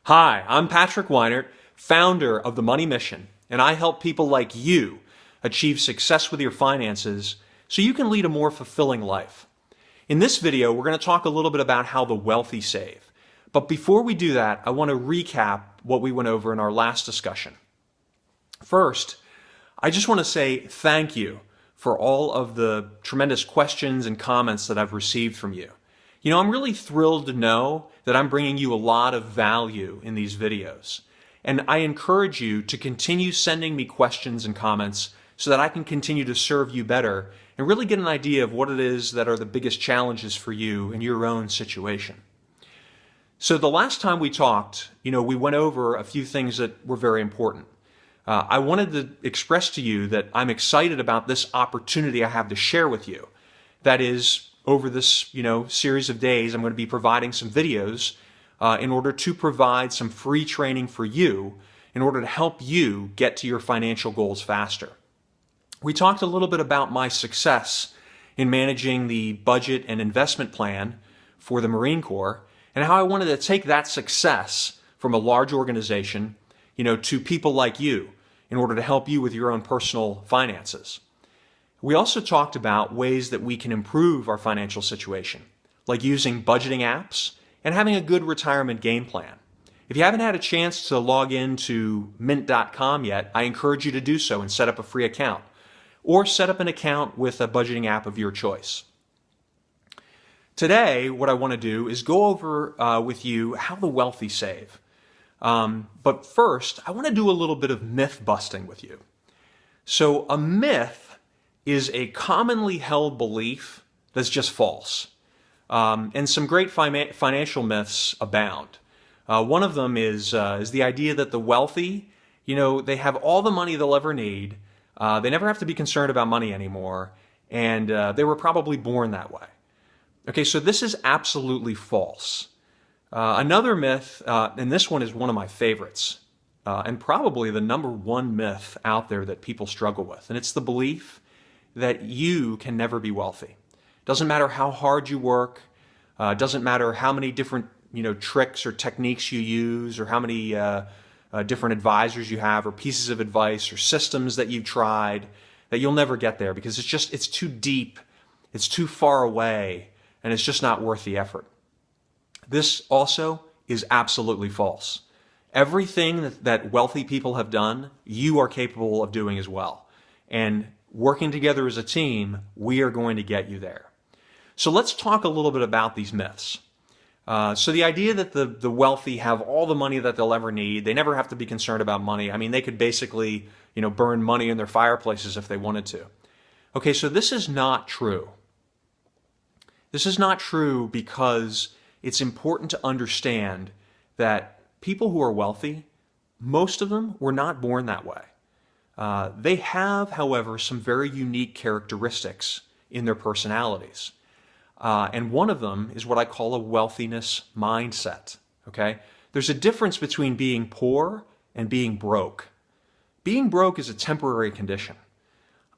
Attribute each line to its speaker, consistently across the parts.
Speaker 1: Hi, I'm Patrick Weinert, founder of The Money Mission, and I help people like you achieve success with your finances so you can lead a more fulfilling life. In this video, we're going to talk a little bit about how the wealthy save. But before we do that, I want to recap what we went over in our last discussion. First, I just want to say thank you for all of the tremendous questions and comments that I've received from you. I'm really thrilled to know that I'm bringing you a lot of value in these videos. And I encourage you to continue sending me questions and comments so that I can continue to serve you better and really get an idea of what it is that are the biggest challenges for you in your own situation. So the last time we talked, we went over a few things that were very important. I wanted to express to you that I'm excited about this opportunity I have to share with you. That is, over this, series of days, I'm going to be providing some videos in order to provide some free training for you in order to help you get to your financial goals faster. We talked a little bit about my success in managing the budget and investment plan for the Marine Corps and how I wanted to take that success from a large organization, to people like you in order to help you with your own personal finances. We also talked about ways that we can improve our financial situation, like using budgeting apps and having a good retirement game plan. If you haven't had a chance to log into mint.com yet, I encourage you to do so and set up a free account, or set up an account with a budgeting app of your choice. Today, what I want to do is go over with you how the wealthy save. But first, I want to do a little bit of myth busting with you. So a myth is a commonly held belief that's just false. And some great financial myths abound. One of them is the idea that the wealthy, they have all the money they'll ever need. They never have to be concerned about money anymore. And they were probably born that way. Okay, so this is absolutely false. Another myth, and this one is one of my favorites, and probably the number one myth out there that people struggle with. And it's the belief that you can never be wealthy. Doesn't matter how hard you work, doesn't matter how many different tricks or techniques you use, or how many different advisors you have, or pieces of advice or systems that you've tried, that you'll never get there because it's too deep, it's too far away, and it's just not worth the effort. This also is absolutely false. Everything that wealthy people have done, you are capable of doing as well. And working together as a team, we are going to get you there. So let's talk a little bit about these myths. So the idea that the wealthy have all the money that they'll ever need, they never have to be concerned about money. I mean, they could basically, burn money in their fireplaces if they wanted to. Okay, so this is not true. This is not true because it's important to understand that people who are wealthy, most of them were not born that way. They have, however, some very unique characteristics in their personalities. And one of them is what I call a wealthiness mindset. Okay? There's a difference between being poor and being broke. Being broke is a temporary condition.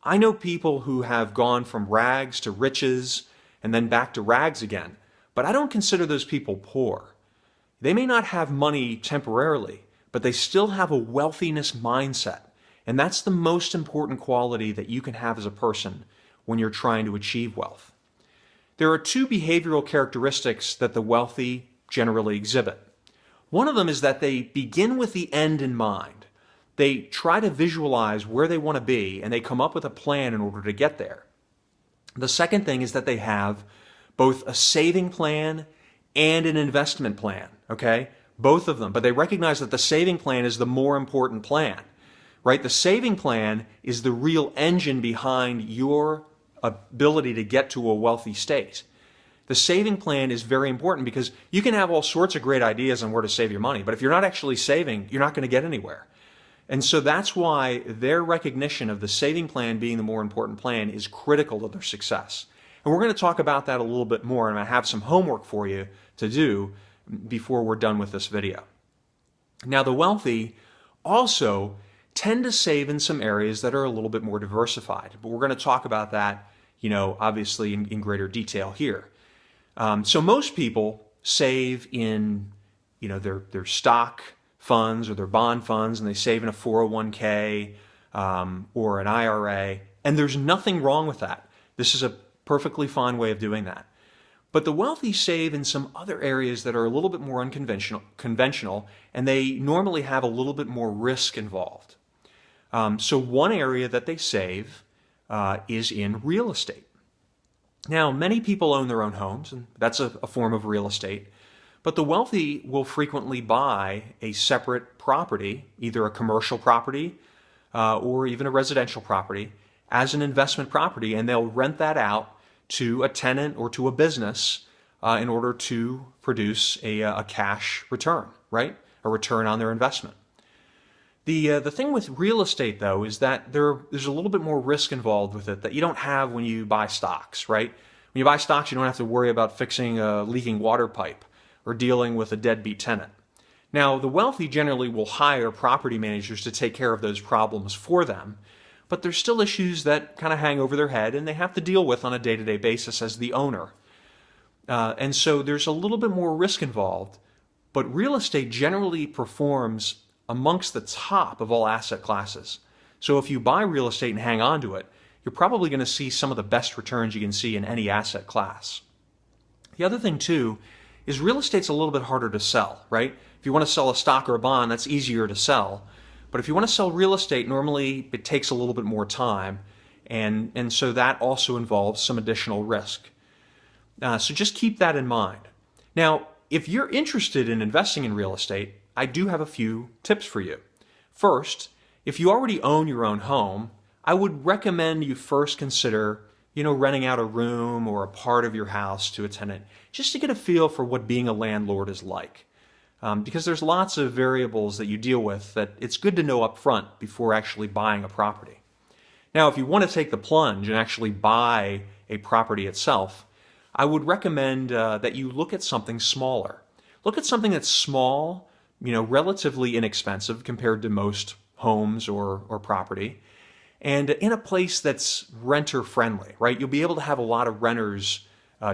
Speaker 1: I know people who have gone from rags to riches and then back to rags again, but I don't consider those people poor. They may not have money temporarily, but they still have a wealthiness mindset. And that's the most important quality that you can have as a person when you're trying to achieve wealth. There are two behavioral characteristics that the wealthy generally exhibit. One of them is that they begin with the end in mind. They try to visualize where they want to be, and they come up with a plan in order to get there. The second thing is that they have both a saving plan and an investment plan, okay? Both of them, but they recognize that the saving plan is the more important plan. Right? The saving plan is the real engine behind your ability to get to a wealthy state. The saving plan is very important because you can have all sorts of great ideas on where to save your money, but if you're not actually saving, you're not going to get anywhere. And so that's why their recognition of the saving plan being the more important plan is critical to their success. And we're going to talk about that a little bit more, and I have some homework for you to do before we're done with this video. Now, the wealthy also tend to save in some areas that are a little bit more diversified. But we're going to talk about that, obviously in greater detail here. So most people save in their stock funds or their bond funds, and they save in a 401k or an IRA. And there's nothing wrong with that. This is a perfectly fine way of doing that. But the wealthy save in some other areas that are a little bit more conventional, and they normally have a little bit more risk involved. So one area that they save is in real estate. Now, many people own their own homes, and that's a form of real estate. But the wealthy will frequently buy a separate property, either a commercial property or even a residential property, as an investment property, and they'll rent that out to a tenant or to a business in order to produce a cash return, right? A return on their investment. The thing with real estate, though, is that there's a little bit more risk involved with it that you don't have when you buy stocks, right? When you buy stocks, you don't have to worry about fixing a leaking water pipe or dealing with a deadbeat tenant. Now, the wealthy generally will hire property managers to take care of those problems for them, but there's still issues that kind of hang over their head and they have to deal with on a day-to-day basis as the owner. And so there's a little bit more risk involved, but real estate generally performs amongst the top of all asset classes. So if you buy real estate and hang on to it, you're probably going to see some of the best returns you can see in any asset class. The other thing too is real estate's a little bit harder to sell, right? If you want to sell a stock or a bond, that's easier to sell. But if you want to sell real estate, normally it takes a little bit more time. And so that also involves some additional risk. So just keep that in mind. Now, if you're interested in investing in real estate, I do have a few tips for you. First, if you already own your own home, I would recommend you first consider, renting out a room or a part of your house to a tenant, just to get a feel for what being a landlord is like. Because there's lots of variables that you deal with that it's good to know up front before actually buying a property. Now, if you want to take the plunge and actually buy a property itself, I would recommend that you look at something smaller. Look at something that's small, relatively inexpensive compared to most homes or property, and in a place that's renter friendly, right? You'll be able to have a lot of renters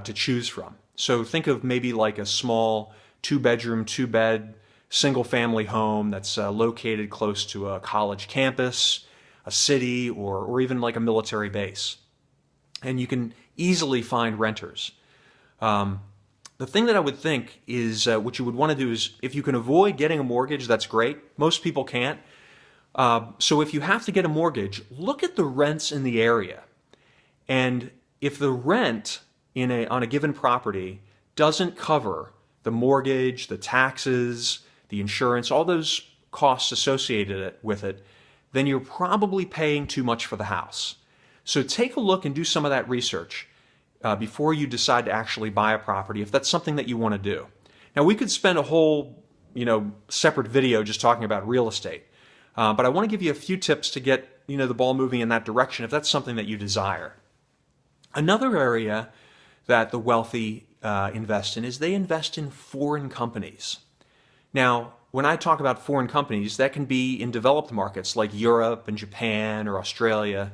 Speaker 1: to choose from. So think of maybe like a small 2-bedroom, 2-bed, single-family home that's located close to a college campus, a city, or even like a military base. And you can easily find renters. The thing that I would think is what you would want to do is, if you can avoid getting a mortgage, that's great. Most people can't. So if you have to get a mortgage, look at the rents in the area. And if the rent on a given property doesn't cover the mortgage, the taxes, the insurance, all those costs associated with it, then you're probably paying too much for the house. So take a look and do some of that research before you decide to actually buy a property, if that's something that you want to do. Now, we could spend a whole, separate video just talking about real estate, but I want to give you a few tips to get, the ball moving in that direction if that's something that you desire. Another area that the wealthy invest in is they invest in foreign companies. Now, when I talk about foreign companies, that can be in developed markets like Europe and Japan or Australia.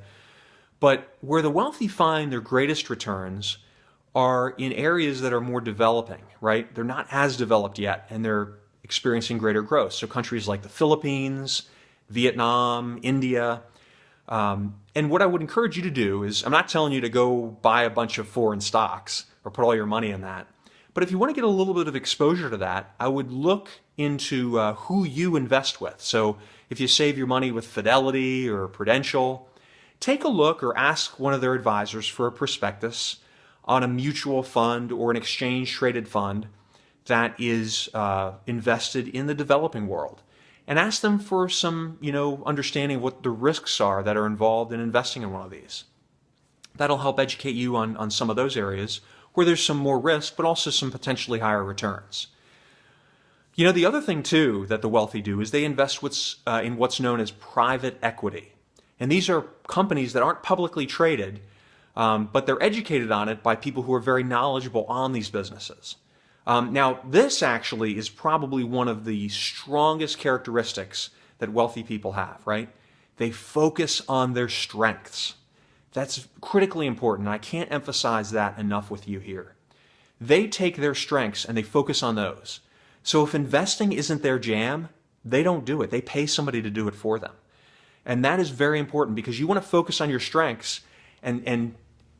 Speaker 1: But where the wealthy find their greatest returns are in areas that are more developing, right? They're not as developed yet, and they're experiencing greater growth. So countries like the Philippines, Vietnam, India. And what I would encourage you to do is, I'm not telling you to go buy a bunch of foreign stocks or put all your money in that. But if you want to get a little bit of exposure to that, I would look into who you invest with. So if you save your money with Fidelity or Prudential, take a look or ask one of their advisors for a prospectus on a mutual fund or an exchange-traded fund that is invested in the developing world. And ask them for some, understanding of what the risks are that are involved in investing in one of these. That'll help educate you on some of those areas where there's some more risk, but also some potentially higher returns. The other thing, too, that the wealthy do is they invest in what's known as private equity. And these are companies that aren't publicly traded, but they're educated on it by people who are very knowledgeable on these businesses. Now, this actually is probably one of the strongest characteristics that wealthy people have, right? They focus on their strengths. That's critically important, and I can't emphasize that enough with you here. They take their strengths and they focus on those. So if investing isn't their jam, they don't do it. They pay somebody to do it for them. And that is very important because you want to focus on your strengths and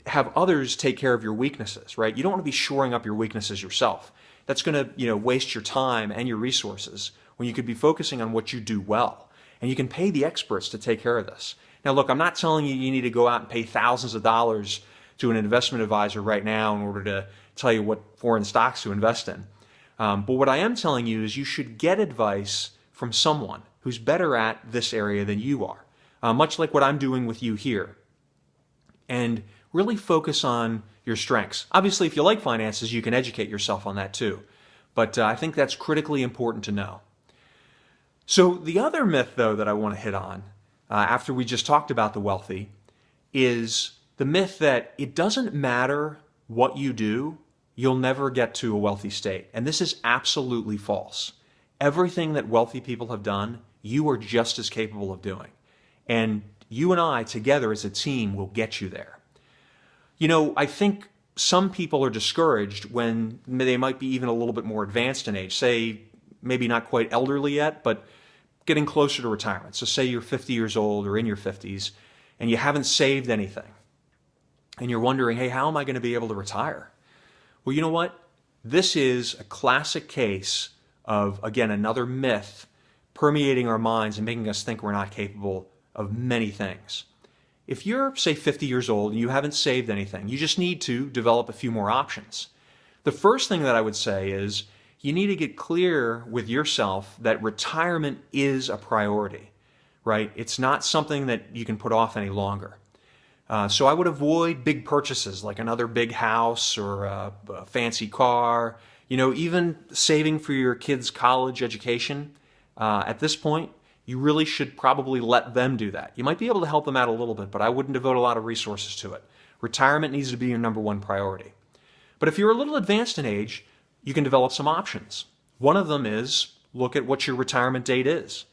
Speaker 1: have others take care of your weaknesses, right? You don't want to be shoring up your weaknesses yourself. That's going to, waste your time and your resources when you could be focusing on what you do well. And you can pay the experts to take care of this. Now, look, I'm not telling you you need to go out and pay thousands of dollars to an investment advisor right now in order to tell you what foreign stocks to invest in. But what I am telling you is you should get advice from someone who's better at this area than you are, much like what I'm doing with you here. And really focus on your strengths. Obviously, if you like finances, you can educate yourself on that too. But I think that's critically important to know. So the other myth, though, that I want to hit on, after we just talked about the wealthy, is the myth that it doesn't matter what you do, you'll never get to a wealthy state. And this is absolutely false. Everything that wealthy people have done, you are just as capable of doing. And you and I together as a team will get you there. I think some people are discouraged when they might be even a little bit more advanced in age, say maybe not quite elderly yet, but getting closer to retirement. So say you're 50 years old or in your 50s and you haven't saved anything. And you're wondering, hey, how am I going to be able to retire? Well, you know what? This is a classic case of, again, another myth permeating our minds and making us think we're not capable of many things. If you're, say, 50 years old and you haven't saved anything, you just need to develop a few more options. The first thing that I would say is you need to get clear with yourself that retirement is a priority, right? It's not something that you can put off any longer. So I would avoid big purchases like another big house or a fancy car, even saving for your kids' college education. At this point, you really should probably let them do that. You might be able to help them out a little bit, but I wouldn't devote a lot of resources to it. Retirement needs to be your number one priority. But if you're a little advanced in age, you can develop some options. One of them is look at what your retirement date is.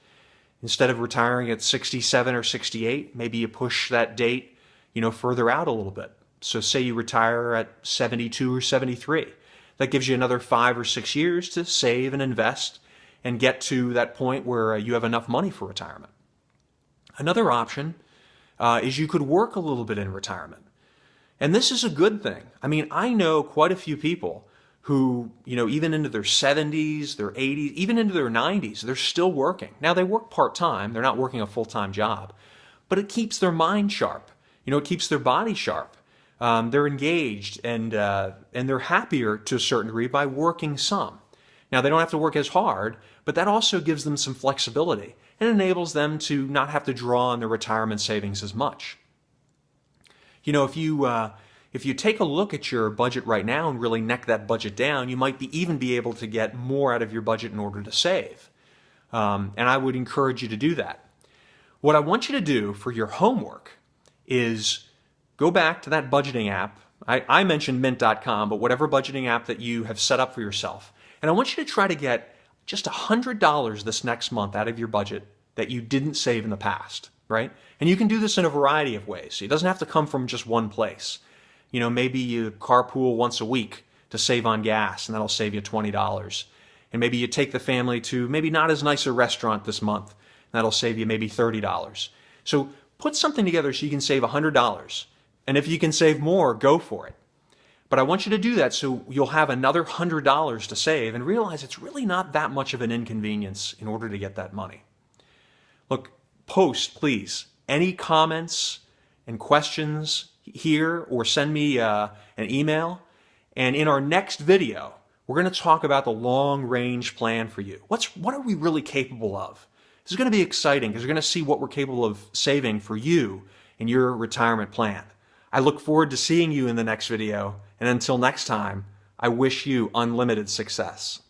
Speaker 1: Instead of retiring at 67 or 68, maybe you push that date, further out a little bit. So say you retire at 72 or 73. That gives you another 5 or 6 years to save and invest and get to that point where you have enough money for retirement. Another option is you could work a little bit in retirement. And this is a good thing. I mean, I know quite a few people who, even into their 70s, their 80s, even into their 90s, they're still working. Now, they work part-time. They're not working a full-time job. But it keeps their mind sharp. It keeps their body sharp. They're engaged and they're happier to a certain degree by working some. Now, they don't have to work as hard, but that also gives them some flexibility and enables them to not have to draw on their retirement savings as much. If you take a look at your budget right now and really neck that budget down, you might even be able to get more out of your budget in order to save. And I would encourage you to do that. What I want you to do for your homework is go back to that budgeting app. I mentioned Mint.com, but whatever budgeting app that you have set up for yourself. And I want you to try to get just $100 this next month out of your budget that you didn't save in the past, right? And you can do this in a variety of ways. It doesn't have to come from just one place. Maybe you carpool once a week to save on gas, and that'll save you $20. And maybe you take the family to maybe not as nice a restaurant this month, and that'll save you maybe $30. So put something together so you can save $100. And if you can save more, go for it. But I want you to do that so you'll have another $100 to save and realize it's really not that much of an inconvenience in order to get that money. Look, post, please, any comments and questions here or send me an email. And in our next video, we're going to talk about the long-range plan for you. What are we really capable of? This is going to be exciting because you're going to see what we're capable of saving for you in your retirement plan. I look forward to seeing you in the next video. And until next time, I wish you unlimited success.